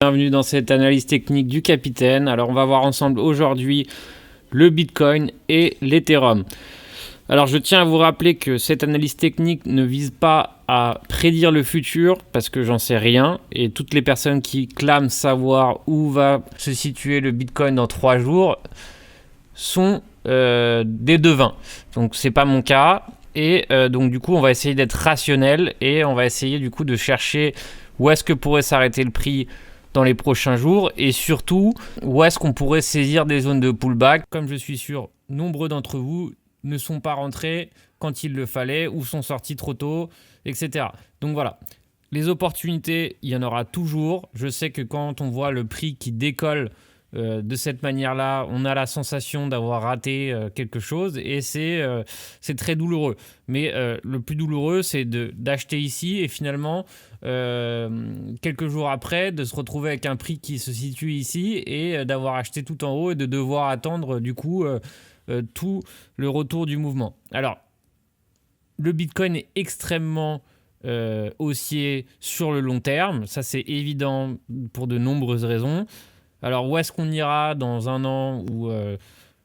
Bienvenue dans cette analyse technique du capitaine. Alors on va voir ensemble aujourd'hui le Bitcoin et l'Ethereum. Alors je tiens à vous rappeler que cette analyse technique ne vise pas à prédire le futur parce que j'en sais rien et toutes les personnes qui clament savoir où va se situer le Bitcoin dans 3 jours sont des devins. Donc c'est pas mon cas et donc du coup on va essayer d'être rationnel et on va essayer du coup de chercher où est-ce que pourrait s'arrêter le prix dans les prochains jours et surtout où est-ce qu'on pourrait saisir des zones de pullback. Comme je suis sûr, nombreux d'entre vous ne sont pas rentrés quand il le fallait ou sont sortis trop tôt, etc. Donc voilà, les opportunités, il y en aura toujours. Je sais que quand on voit le prix qui décolle de cette manière-là, on a la sensation d'avoir raté quelque chose et c'est très douloureux. Mais le plus douloureux, c'est d'acheter ici et finalement, quelques jours après, de se retrouver avec un prix qui se situe ici et d'avoir acheté tout en haut et de devoir attendre du coup tout le retour du mouvement. Alors, le Bitcoin est extrêmement haussier sur le long terme. Ça, c'est évident pour de nombreuses raisons. Alors, où est-ce qu'on ira dans un an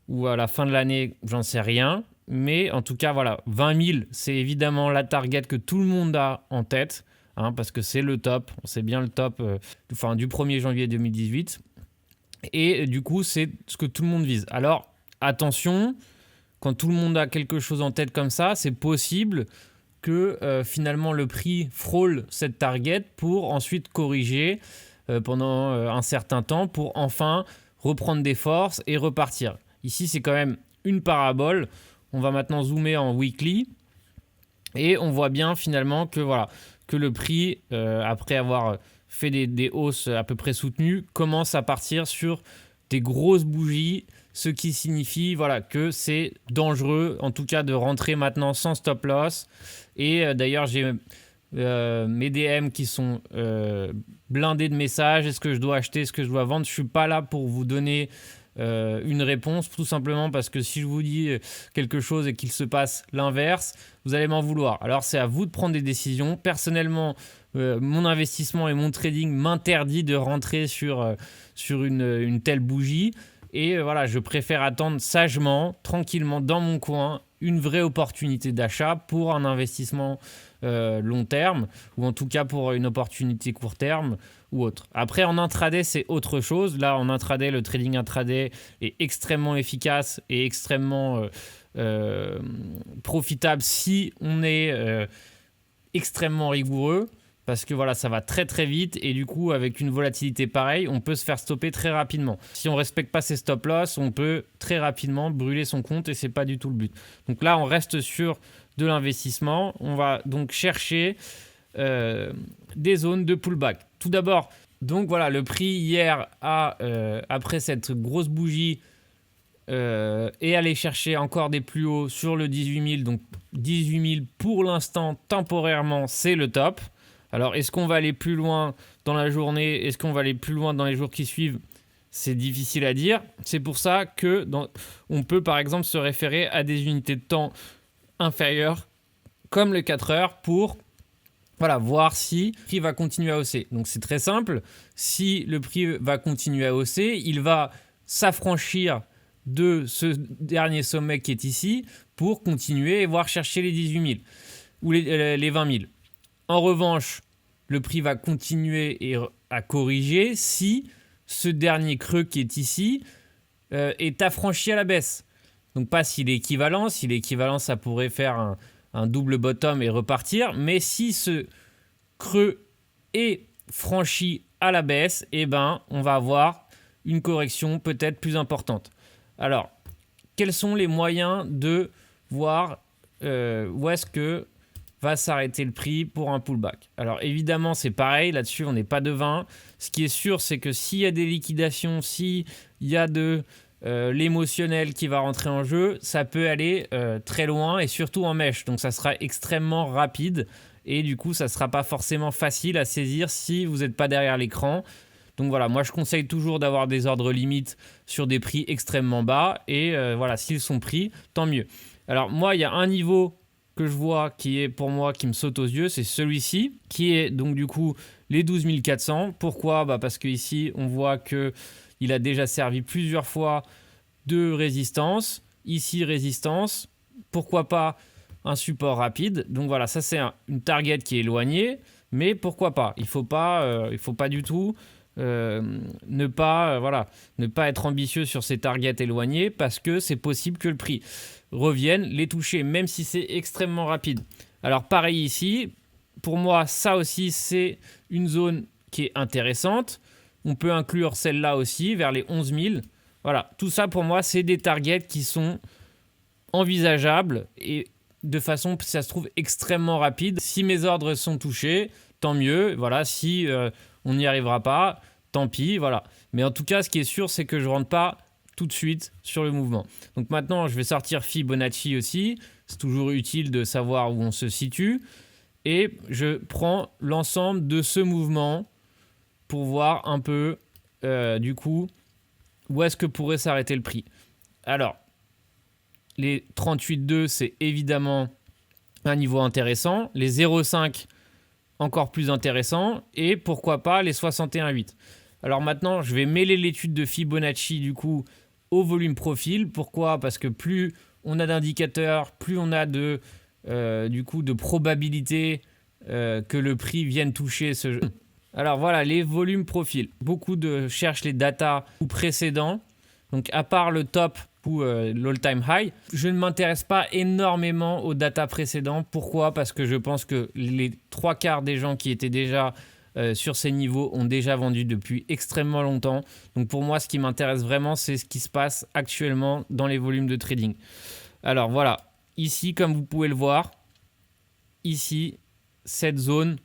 ou à la fin de l'année? J'en sais rien. Mais en tout cas, voilà, 20 000, c'est évidemment la target que tout le monde a en tête, parce que c'est le top. C'est bien le top du 1er janvier 2018. Et du coup, c'est ce que tout le monde vise. Alors, attention, quand tout le monde a quelque chose en tête comme ça, c'est possible que finalement le prix frôle cette target pour ensuite corriger pendant un certain temps pour enfin reprendre des forces et repartir. Ici, c'est quand même une parabole. On va maintenant zoomer en weekly et on voit bien finalement que, voilà, que le prix, après avoir fait des hausses à peu près soutenues, commence à partir sur des grosses bougies, ce qui signifie que c'est dangereux, en tout cas de rentrer maintenant sans stop loss. Et d'ailleurs, j'ai mes DM qui sont blindés de messages. Est-ce que je dois acheter, est-ce que je dois vendre? Je ne suis pas là pour vous donner une réponse, tout simplement parce que si je vous dis quelque chose et qu'il se passe l'inverse, vous allez m'en vouloir. Alors c'est à vous de prendre des décisions. Personnellement, mon investissement et mon trading m'interdit de rentrer sur une telle bougie. Et voilà, je préfère attendre sagement, tranquillement, dans mon coin, une vraie opportunité d'achat pour un investissement long terme, ou en tout cas pour une opportunité court terme ou autre. Après, en intraday, c'est autre chose. Là, en intraday, le trading intraday est extrêmement efficace et extrêmement profitable si on est extrêmement rigoureux. Parce que voilà, ça va très très vite et du coup, avec une volatilité pareille, on peut se faire stopper très rapidement. Si on ne respecte pas ses stop loss, on peut très rapidement brûler son compte et ce n'est pas du tout le but. Donc là, on reste sur de l'investissement. On va donc chercher des zones de pullback. Tout d'abord, donc voilà, le prix hier, après cette grosse bougie, et aller chercher encore des plus hauts sur le 18 000. Donc 18 000 pour l'instant, temporairement, c'est le top. Alors, est-ce qu'on va aller plus loin dans la journée? Est-ce qu'on va aller plus loin dans les jours qui suivent? C'est difficile à dire. C'est pour ça que on peut, par exemple, se référer à des unités de temps inférieures, comme le 4 heures, pour voir si le prix va continuer à hausser. Donc, c'est très simple. Si le prix va continuer à hausser, il va s'affranchir de ce dernier sommet qui est ici pour continuer et voir chercher les 18 000 ou les 20 000. En revanche, le prix va continuer à corriger si ce dernier creux qui est ici est affranchi à la baisse. Donc pas s'il est équivalent. S'il est équivalent, ça pourrait faire un double bottom et repartir. Mais si ce creux est franchi à la baisse, on va avoir une correction peut-être plus importante. Alors, quels sont les moyens de voir où est-ce que va s'arrêter le prix pour un pullback? Alors évidemment, c'est pareil, là-dessus, on n'est pas devin. Ce qui est sûr, c'est que s'il y a des liquidations, s'il y a de l'émotionnel qui va rentrer en jeu, ça peut aller très loin et surtout en mèche. Donc ça sera extrêmement rapide et du coup, ça ne sera pas forcément facile à saisir si vous n'êtes pas derrière l'écran. Donc voilà, moi je conseille toujours d'avoir des ordres limites sur des prix extrêmement bas et s'ils sont pris, tant mieux. Alors moi, il y a un niveau que je vois qui est pour moi qui me saute aux yeux, c'est celui-ci qui est donc du coup les 12 400. Pourquoi? Parce qu'ici, on voit qu'il a déjà servi plusieurs fois de résistance. Ici, résistance. Pourquoi pas un support rapide? Donc voilà, ça c'est une target qui est éloignée, mais pourquoi pas? Il faut pas du tout ne pas être ambitieux sur ces targets éloignés, parce que c'est possible que le prix revienne les toucher, même si c'est extrêmement rapide. Alors pareil ici, pour moi ça aussi c'est une zone qui est intéressante. On peut inclure celle-là aussi vers les 11 000. Voilà, tout ça pour moi c'est des targets qui sont envisageables et de façon, ça se trouve, extrêmement rapide. Si mes ordres sont touchés, tant mieux. Voilà, si on n'y arrivera pas, tant pis. Voilà. Mais en tout cas, ce qui est sûr, c'est que je ne rentre pas tout de suite sur le mouvement. Donc maintenant, je vais sortir Fibonacci aussi. C'est toujours utile de savoir où on se situe. Et je prends l'ensemble de ce mouvement pour voir un peu, du coup, où est-ce que pourrait s'arrêter le prix. Alors, les 38,2, c'est évidemment un niveau intéressant. Les 0,5, encore plus intéressant. Et pourquoi pas les 61,8. Alors maintenant, je vais mêler l'étude de Fibonacci du coup au volume profil. Pourquoi? Parce que plus on a d'indicateurs, plus on a de probabilité que le prix vienne toucher ce jeu. Alors voilà, les volumes profil. Beaucoup cherchent les datas précédents. Donc à part le top ou l'all-time high, je ne m'intéresse pas énormément aux datas précédents. Pourquoi? Parce que je pense que les 3/4 des gens qui étaient déjà sur ces niveaux ont déjà vendu depuis extrêmement longtemps. Donc pour moi, ce qui m'intéresse vraiment, c'est ce qui se passe actuellement dans les volumes de trading. Alors voilà, ici, comme vous pouvez le voir, ici, cette zone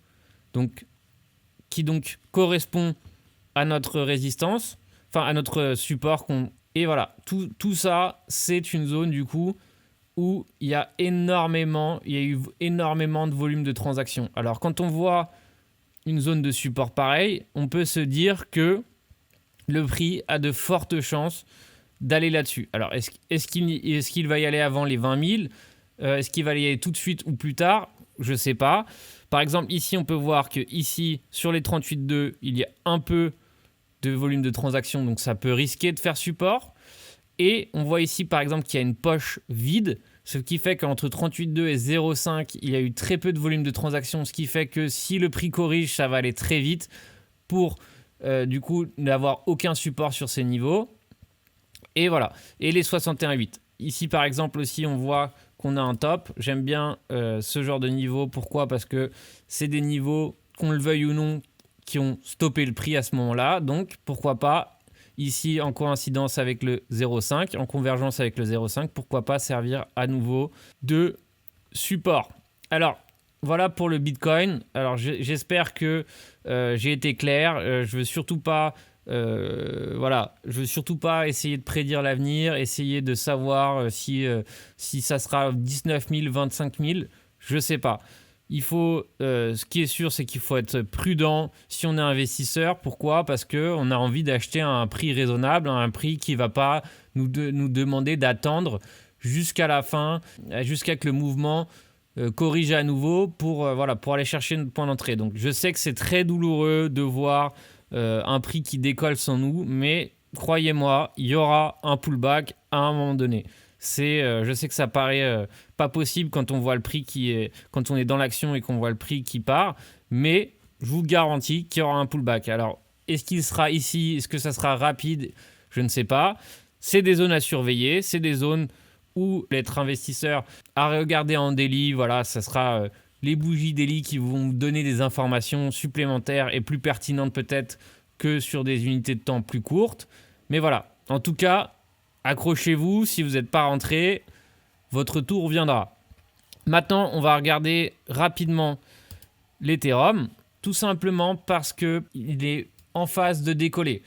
qui correspond à notre résistance, enfin à notre support. Et voilà, tout ça, c'est une zone du coup où il y a eu énormément de volume de transactions. Alors quand on voit une zone de support pareille, on peut se dire que le prix a de fortes chances d'aller là-dessus. Alors est-ce qu'il va y aller avant les 20 000 Est-ce qu'il va y aller tout de suite ou plus tard? Je ne sais pas. Par exemple, ici, on peut voir que ici, sur les 38,2, il y a un peu de volume de transaction, donc ça peut risquer de faire support. Et on voit ici, par exemple, qu'il y a une poche vide, ce qui fait qu'entre 38,2 et 0,5, il y a eu très peu de volume de transaction, ce qui fait que si le prix corrige, ça va aller très vite pour, du coup, n'avoir aucun support sur ces niveaux. Et voilà. Et les 61,8. Ici, par exemple, aussi, on voit qu'on a un top. J'aime bien ce genre de niveau. Pourquoi? Parce que c'est des niveaux, qu'on le veuille ou non, qui ont stoppé le prix à ce moment-là. Donc, pourquoi pas, ici, en coïncidence avec le 0,5, en convergence avec le 0,5, pourquoi pas servir à nouveau de support. Alors, voilà pour le Bitcoin. Alors, j'espère que j'ai été clair. Je veux surtout pas... je veux surtout pas essayer de prédire l'avenir, essayer de savoir si ça sera 19 000, 25 000, je sais pas. Ce qui est sûr, c'est qu'il faut être prudent si on est investisseur. Pourquoi? Parce qu'on a envie d'acheter à un prix raisonnable, à un prix qui ne va pas nous demander d'attendre jusqu'à la fin, jusqu'à que le mouvement corrige à nouveau pour aller chercher notre point d'entrée. Donc je sais que c'est très douloureux de voir un prix qui décolle sans nous, mais croyez-moi, il y aura un pullback à un moment donné. Je sais que ça paraît pas possible quand on voit le prix quand on est dans l'action et qu'on voit le prix qui part, mais je vous garantis qu'il y aura un pullback. Alors, est-ce qu'il sera ici? Est-ce que ça sera rapide? Je ne sais pas. C'est des zones à surveiller, c'est des zones où être investisseur à regarder en daily, voilà, ça sera les bougies daily qui vont vous donner des informations supplémentaires et plus pertinentes peut-être que sur des unités de temps plus courtes. Mais voilà, en tout cas, accrochez-vous, si vous n'êtes pas rentré, votre tour viendra. Maintenant, on va regarder rapidement l'Ethereum, tout simplement parce qu'il est en phase de décoller.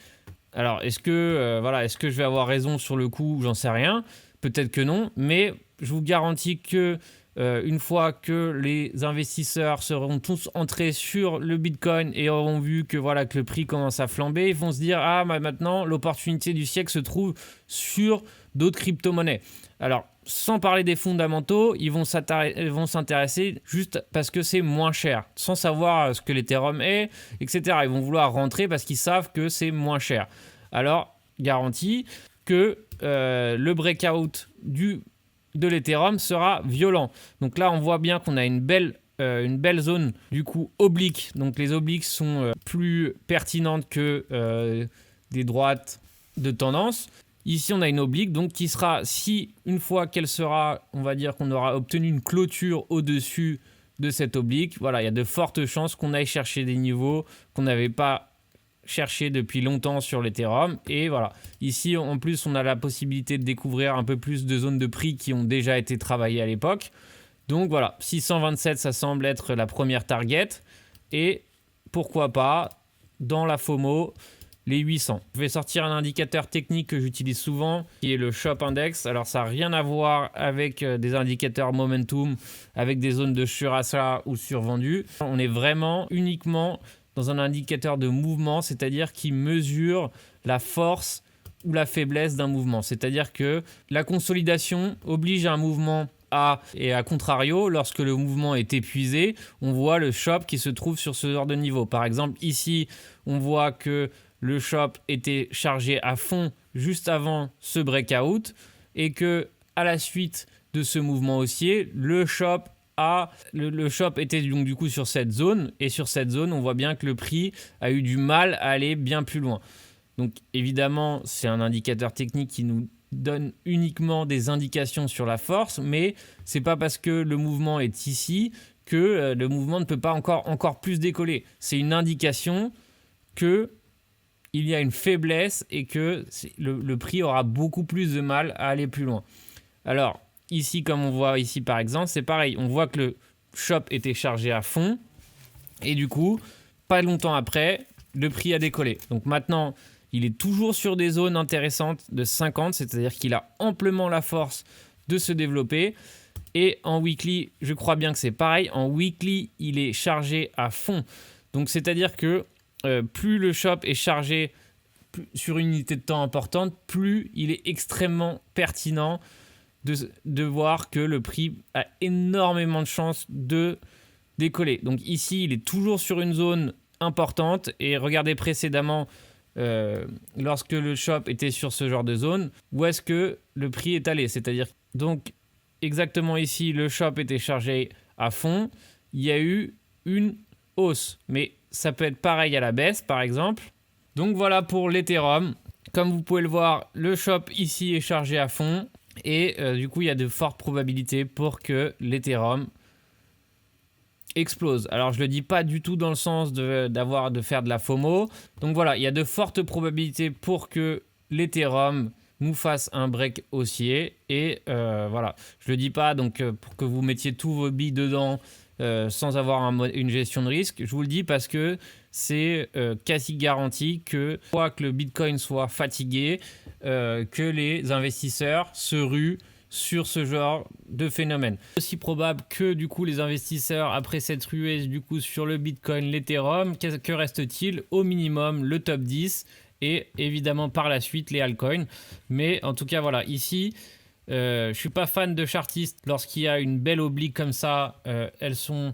Alors, est-ce que je vais avoir raison sur le coup? J'en sais rien. Peut-être que non, mais je vous garantis que une fois que les investisseurs seront tous entrés sur le Bitcoin et auront vu que, voilà, que le prix commence à flamber, ils vont se dire « Ah, bah maintenant, l'opportunité du siècle se trouve sur d'autres crypto-monnaies. » Alors, sans parler des fondamentaux, ils vont s'intéresser juste parce que c'est moins cher, sans savoir ce que l'Ethereum est, etc. Ils vont vouloir rentrer parce qu'ils savent que c'est moins cher. Alors, garantie que le breakout de l'Ethereum sera violent. Donc là, on voit bien qu'on a une belle zone du coup oblique. Donc les obliques sont plus pertinentes que des droites de tendance. Ici, on a une oblique donc qui sera, si une fois qu'elle sera, on va dire qu'on aura obtenu une clôture au-dessus de cette oblique, voilà, il y a de fortes chances qu'on aille chercher des niveaux qu'on n'avait pas cherché depuis longtemps sur l'Ethereum. Et voilà, ici en plus on a la possibilité de découvrir un peu plus de zones de prix qui ont déjà été travaillées à l'époque. Donc voilà, 627 ça semble être la première target et pourquoi pas dans la FOMO les 800. Je vais sortir un indicateur technique que j'utilise souvent qui est le Shop Index. Alors ça n'a rien à voir avec des indicateurs momentum, avec des zones de surachat ou survendu. On est vraiment uniquement dans un indicateur de mouvement, c'est-à-dire qui mesure la force ou la faiblesse d'un mouvement. C'est-à-dire que la consolidation oblige à un mouvement et à contrario, lorsque le mouvement est épuisé, on voit le shop qui se trouve sur ce genre de niveau. Par exemple, ici, on voit que le shop était chargé à fond juste avant ce breakout et que à la suite de ce mouvement haussier, le shop était donc du coup sur cette zone et sur cette zone, on voit bien que le prix a eu du mal à aller bien plus loin. Donc évidemment, c'est un indicateur technique qui nous donne uniquement des indications sur la force, mais c'est pas parce que le mouvement est ici que le mouvement ne peut pas encore plus décoller. C'est une indication que il y a une faiblesse et que le prix aura beaucoup plus de mal à aller plus loin. Alors ici, comme on voit ici par exemple, c'est pareil. On voit que le shop était chargé à fond et du coup, pas longtemps après, le prix a décollé. Donc maintenant, il est toujours sur des zones intéressantes de 50, c'est-à-dire qu'il a amplement la force de se développer. Et en weekly, je crois bien que c'est pareil. En weekly, il est chargé à fond. Donc c'est-à-dire que plus le shop est chargé sur une unité de temps importante, plus il est extrêmement pertinent de voir que le prix a énormément de chances de décoller. Donc ici, il est toujours sur une zone importante et regardez précédemment lorsque le shop était sur ce genre de zone, où est-ce que le prix est allé. C'est-à-dire, donc exactement ici, le shop était chargé à fond, il y a eu une hausse, mais ça peut être pareil à la baisse par exemple. Donc voilà pour l'Ethereum. Comme vous pouvez le voir, le shop ici est chargé à fond et du coup il y a de fortes probabilités pour que l'Ethereum explose. Alors je le dis pas du tout dans le sens de faire de la FOMO. Donc voilà, il y a de fortes probabilités pour que l'Ethereum nous fasse un break haussier et voilà, je le dis pas donc pour que vous mettiez tous vos billes dedans sans avoir une gestion de risque. Je vous le dis parce que c'est quasi garanti que soit que le Bitcoin soit fatigué, que les investisseurs se ruent sur ce genre de phénomène. C'est aussi probable que du coup les investisseurs, après cette ruée du coup sur le Bitcoin, l'Ethereum, que reste-t-il? Au minimum le top 10 et évidemment par la suite les altcoins. Mais en tout cas voilà, ici je suis pas fan de chartistes. Lorsqu'il y a une belle oblique comme ça, elles sont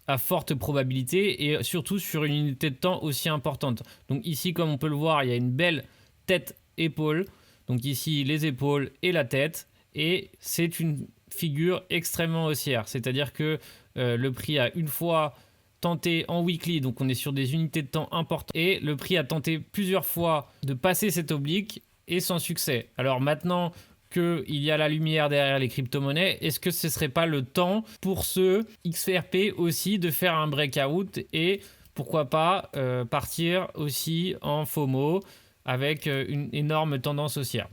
à forte probabilité et surtout sur une unité de temps aussi importante. Donc ici, comme on peut le voir, il y a une belle tête-épaule. Donc ici, les épaules et la tête. Et c'est une figure extrêmement haussière. C'est-à-dire que le prix a une fois tenté en weekly, donc on est sur des unités de temps importantes. Et le prix a tenté plusieurs fois de passer cette oblique et sans succès. Alors maintenant qu'il y a la lumière derrière les crypto-monnaies, est-ce que ce ne serait pas le temps pour ce XRP aussi de faire un breakout et pourquoi pas partir aussi en FOMO avec une énorme tendance haussière?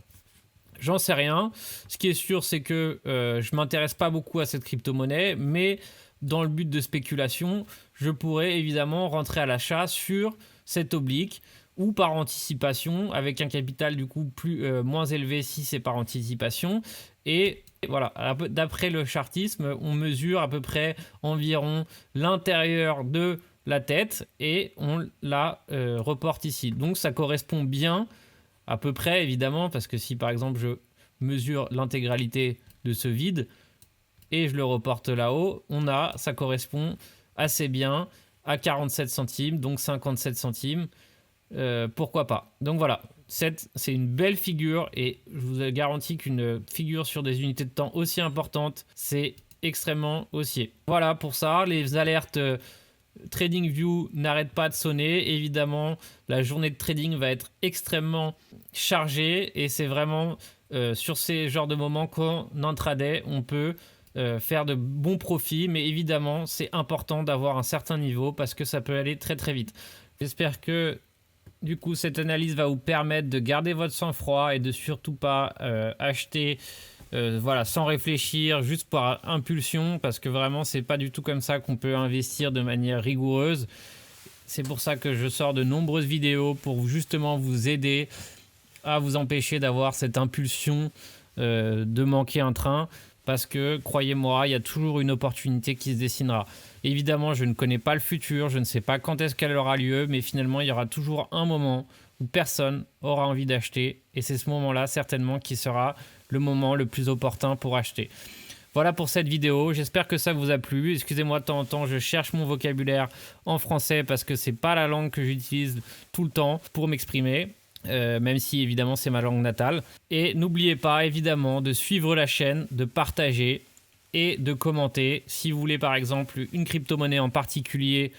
J'en sais rien. Ce qui est sûr, c'est que je ne m'intéresse pas beaucoup à cette crypto-monnaie, mais dans le but de spéculation, je pourrais évidemment rentrer à l'achat sur cette oblique ou par anticipation avec un capital du coup moins élevé si c'est par anticipation et Et voilà, d'après le chartisme, on mesure à peu près environ l'intérieur de la tête et on la reporte ici. Donc ça correspond bien, à peu près évidemment, parce que si par exemple je mesure l'intégralité de ce vide et je le reporte là-haut, ça correspond assez bien à 47 centimes, donc 57 centimes. Pourquoi pas. Donc voilà, c'est une belle figure et je vous garantis qu'une figure sur des unités de temps aussi importantes, c'est extrêmement haussier. Voilà pour ça, les alertes TradingView n'arrêtent pas de sonner. Évidemment, la journée de trading va être extrêmement chargée et c'est vraiment sur ces genres de moments qu'en intraday, on peut faire de bons profits, mais évidemment, c'est important d'avoir un certain niveau parce que ça peut aller très très vite. J'espère que du coup, cette analyse va vous permettre de garder votre sang-froid et de surtout pas acheter sans réfléchir, juste par impulsion, parce que vraiment, c'est pas du tout comme ça qu'on peut investir de manière rigoureuse. C'est pour ça que je sors de nombreuses vidéos pour justement vous aider à vous empêcher d'avoir cette impulsion de manquer un train. Parce que, croyez-moi, il y a toujours une opportunité qui se dessinera. Évidemment, je ne connais pas le futur, je ne sais pas quand est-ce qu'elle aura lieu, mais finalement, il y aura toujours un moment où personne aura envie d'acheter. Et c'est ce moment-là, certainement, qui sera le moment le plus opportun pour acheter. Voilà pour cette vidéo, j'espère que ça vous a plu. Excusez-moi de temps en temps, je cherche mon vocabulaire en français parce que c'est pas la langue que j'utilise tout le temps pour m'exprimer. Même si évidemment c'est ma langue natale. Et n'oubliez pas évidemment de suivre la chaîne, de partager et de commenter si vous voulez par exemple une crypto-monnaie en particulier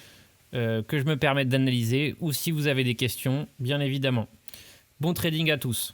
que je me permette d'analyser ou si vous avez des questions, bien évidemment. Bon trading à tous.